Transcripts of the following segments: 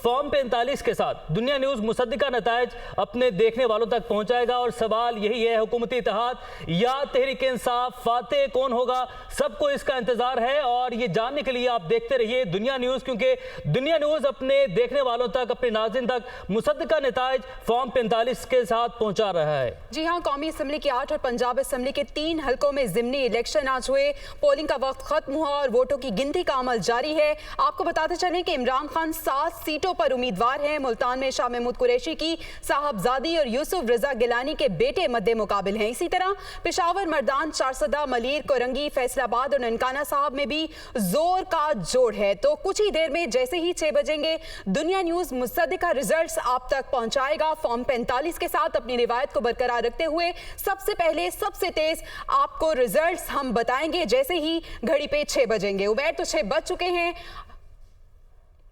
Form 45 के साथ दुनिया न्यूज मुसद्दिका नतायज अपने देखने वालों तक पहुंचाएगा और सवाल यही है, हुकूमती इत्तेहाद या तहरीक इंसाफ, फातेह कौन होगा? सबको इसका इंतजार है और ये जानने के लिए आप देखते रहिए दुनिया न्यूज, क्योंकि दुनिया न्यूज अपने देखने वालों तक, अपने नाज़रीन तक मुसद्दिका नतायज फॉर्म 45 के साथ पहुंचा रहा है। जी हाँ, कौमी असम्बली के 8 और पंजाब असम्बली के 3 हलकों में ज़िमनी इलेक्शन आज हुए। पोलिंग का वक्त खत्म हुआ और वोटों की गिनती का अमल जारी है। आपको बताते चलें कि इमरान खान 7 सीटों पर उम्मीदवार हैं। मुल्तान में शाह महमूद कुरैशी की साहबजादी और यूसुफ रजा गिलानी के बेटे मद्दे मुकाबिल हैं। इसी तरह पेशावर, मर्दान, चारसदा, मलीर, कोरंगी, फैसलाबाद और ननकाना साहब में भी जोर का जोड़ है। तो कुछ ही देर में जैसे ही 6 बजेंगे दुनिया न्यूज मुसद्दिका रिजल्ट्स आप तक पहुंचाएगा फॉर्म 45 के साथ। अपनी रिवायत को बरकरार रखते हुए सबसे पहले, सबसे तेज आपको रिजल्ट्स हम बताएंगे जैसे ही घड़ी पे 6 बजेंगे। उबैर, तो 6 बज चुके हैं।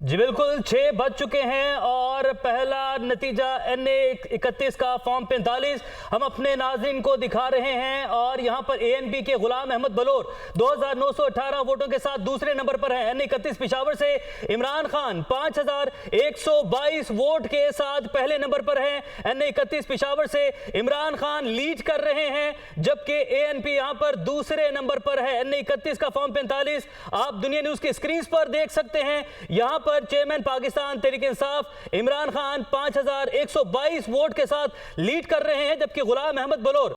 जी बिल्कुल, 6 बज चुके हैं और पहला नतीजा NA 31 का फॉर्म 45 हम अपने नाज़रीन को दिखा रहे हैं और यहां पर ANP के गुलाम अहमद बलोर 2918 वोटों के साथ दूसरे नंबर पर हैं। NA 31 पेशावर से इमरान खान 5122 वोट के साथ पहले नंबर पर हैं। NA 31 पेशावर से इमरान खान लीड कर रहे हैं, जबकि ANP यहां पर दूसरे नंबर पर है। NA 31 का फॉर्म 45 आप दुनिया न्यूज की स्क्रीन पर देख सकते हैं। यहां पर चेयरमैन पाकिस्तान तहरीक इंसाफ इमरान खान 5122 वोट के साथ लीड कर रहे हैं, जबकि गुलाम अहमद बलोर